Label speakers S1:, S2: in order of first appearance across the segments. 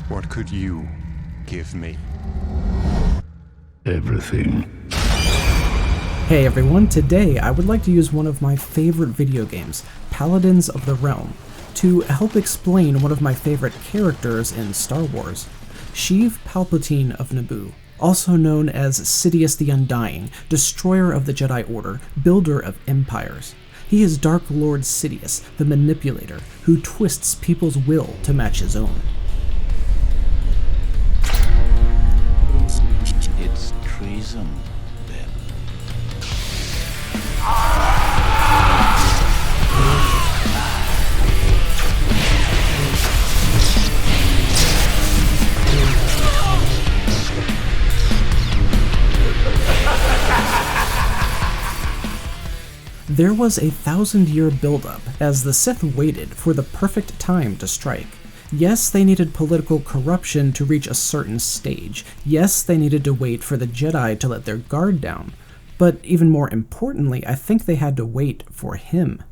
S1: What could you give me?
S2: Everything.
S3: Hey everyone, today I would like to use one of my favorite video games, Paladins of the Realm, to help explain one of my favorite characters in Star Wars, Sheeve Palpatine of Naboo, also known as Sidious the Undying, destroyer of the Jedi Order, builder of empires. He is Dark Lord Sidious, the manipulator, who twists people's will to match his own.
S4: It's treason, then.
S3: There was a 1,000-year buildup as the Sith waited for the perfect time to strike. Yes, they needed political corruption to reach a certain stage. Yes, they needed to wait for the Jedi to let their guard down. But even more importantly, I think they had to wait for him.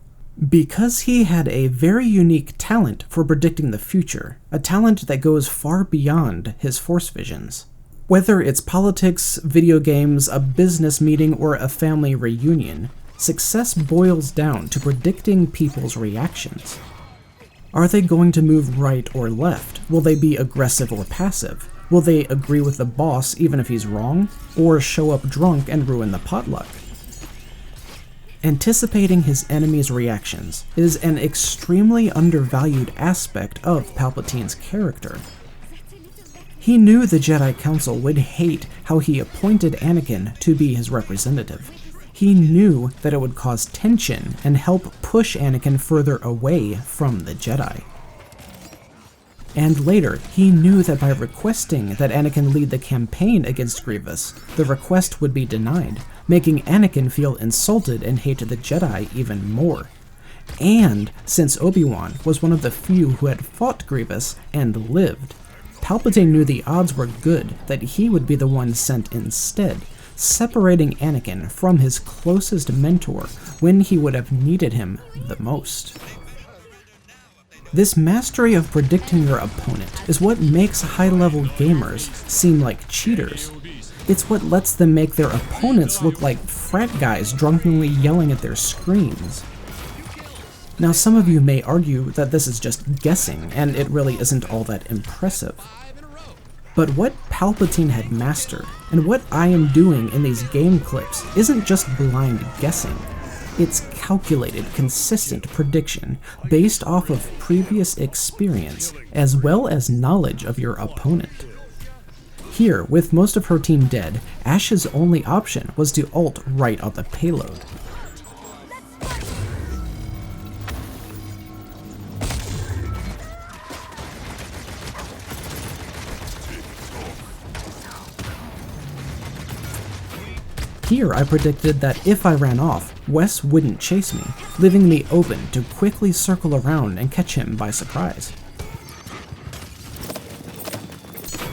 S3: Because he had a very unique talent for predicting the future, a talent that goes far beyond his Force visions. Whether it's politics, video games, a business meeting, or a family reunion, success boils down to predicting people's reactions. Are they going to move right or left? Will they be aggressive or passive? Will they agree with the boss even if he's wrong? Or show up drunk and ruin the potluck? Anticipating his enemy's reactions is an extremely undervalued aspect of Palpatine's character. He knew the Jedi Council would hate how he appointed Anakin to be his representative. He knew that it would cause tension and help push Anakin further away from the Jedi. And later, he knew that by requesting that Anakin lead the campaign against Grievous, the request would be denied, making Anakin feel insulted and hate the Jedi even more. And since Obi-Wan was one of the few who had fought Grievous and lived, Palpatine knew the odds were good that he would be the one sent instead, separating Anakin from his closest mentor when he would have needed him the most. This mastery of predicting your opponent is what makes high-level gamers seem like cheaters. It's what lets them make their opponents look like frat guys drunkenly yelling at their screens. Now, some of you may argue that this is just guessing, and it really isn't all that impressive. But what Palpatine had mastered, and what I am doing in these game clips, isn't just blind guessing. It's calculated, consistent prediction based off of previous experience, as well as knowledge of your opponent. Here, with most of her team dead, Ash's only option was to ult right on the payload. Here I predicted that if I ran off, Wes wouldn't chase me, leaving me open to quickly circle around and catch him by surprise.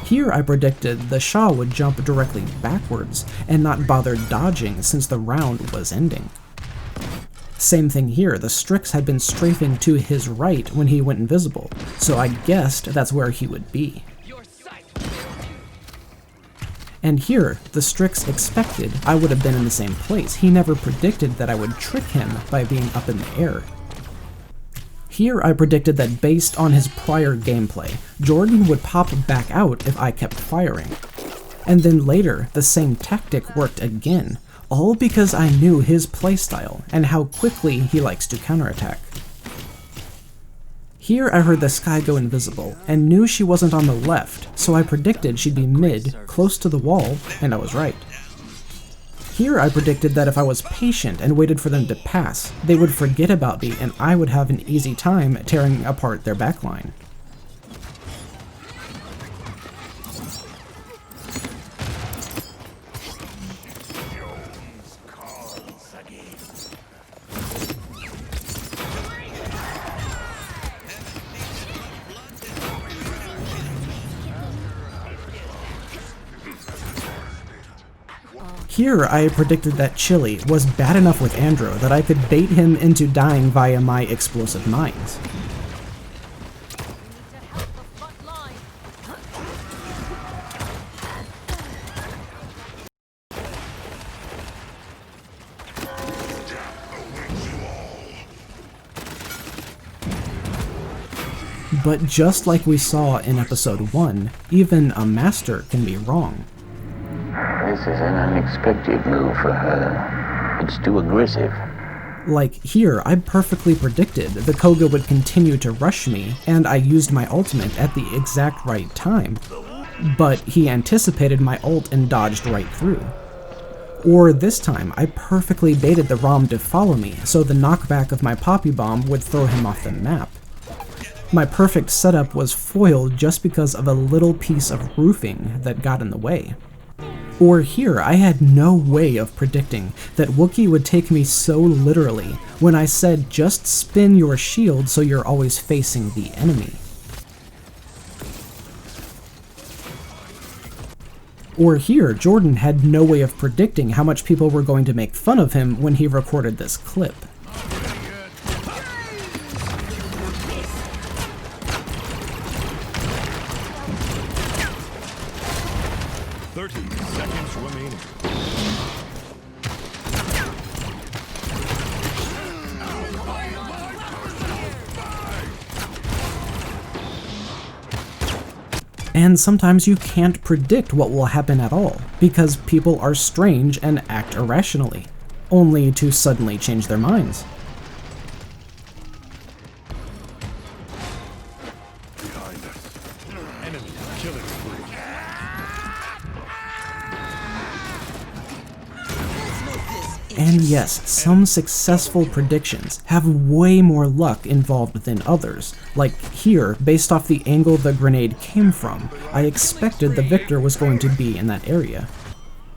S3: Here I predicted the Shah would jump directly backwards and not bother dodging since the round was ending. Same thing here, the Strix had been strafing to his right when he went invisible, so I guessed that's where he would be. And here, the Strix expected I would have been in the same place. He never predicted that I would trick him by being up in the air. Here I predicted that based on his prior gameplay, Jordan would pop back out if I kept firing. And then later, the same tactic worked again, all because I knew his playstyle and how quickly he likes to counterattack. Here I heard the Sky go invisible, and knew she wasn't on the left, so I predicted she'd be mid, close to the wall, and I was right. Here I predicted that if I was patient and waited for them to pass, they would forget about me and I would have an easy time tearing apart their backline. Here I predicted that Chili was bad enough with Andro that I could bait him into dying via my explosive mines. But just like we saw in episode 1, even a master can be wrong.
S4: This is an unexpected move for her. It's too aggressive.
S3: Like here, I perfectly predicted the Koga would continue to rush me, and I used my ultimate at the exact right time. But he anticipated my ult and dodged right through. Or this time, I perfectly baited the Rom to follow me, so the knockback of my Poppy Bomb would throw him off the map. My perfect setup was foiled just because of a little piece of roofing that got in the way. Or here, I had no way of predicting that Wookiee would take me so literally when I said just spin your shield so you're always facing the enemy. Or here, Jordan had no way of predicting how much people were going to make fun of him when he recorded this clip. And sometimes you can't predict what will happen at all, because people are strange and act irrationally, only to suddenly change their minds.
S1: Behind us. Enemy killing spree.
S3: And yes, some successful predictions have way more luck involved than others. Like here, based off the angle the grenade came from, I expected the victor was going to be in that area.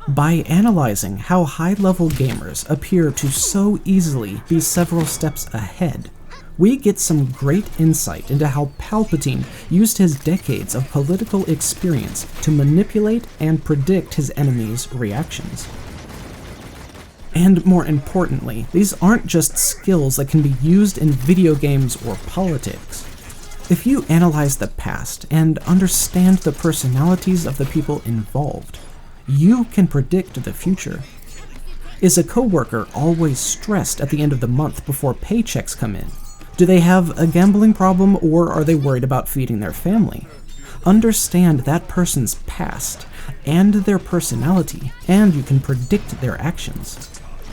S3: By analyzing how high-level gamers appear to so easily be several steps ahead, we get some great insight into how Palpatine used his decades of political experience to manipulate and predict his enemies' reactions. And more importantly, these aren't just skills that can be used in video games or politics. If you analyze the past and understand the personalities of the people involved, you can predict the future. Is a coworker always stressed at the end of the month before paychecks come in? Do they have a gambling problem, or are they worried about feeding their family? Understand that person's past and their personality, and you can predict their actions.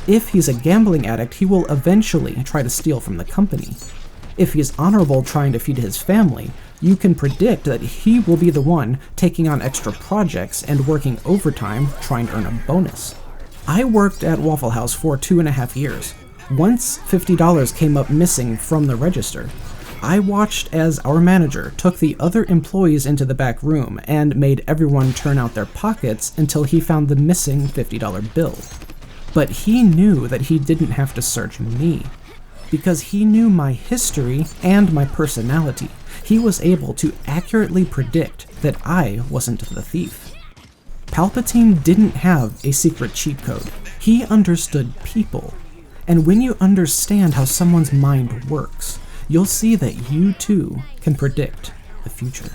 S3: If he's a gambling addict, he will eventually try to steal from the company. If he's honorable trying to feed his family, you can predict that he will be the one taking on extra projects and working overtime trying to earn a bonus. I worked at Waffle House for 2.5 years. Once $50 came up missing from the register, I watched as our manager took the other employees into the back room and made everyone turn out their pockets until he found the missing $50 bill. But he knew that he didn't have to search me. Because he knew my history and my personality, he was able to accurately predict that I wasn't the thief. Palpatine didn't have a secret cheat code. He understood people. And when you understand how someone's mind works, you'll see that you too can predict the future.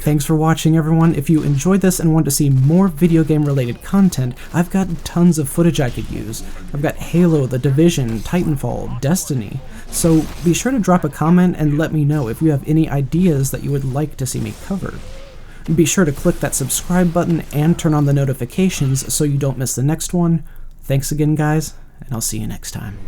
S3: Thanks for watching, everyone. If you enjoyed this and want to see more video game related content, I've got tons of footage I could use. I've got Halo, The Division, Titanfall, Destiny. So be sure to drop a comment and let me know if you have any ideas that you would like to see me cover. Be sure to click that subscribe button and turn on the notifications so you don't miss the next one. Thanks again, guys, and I'll see you next time.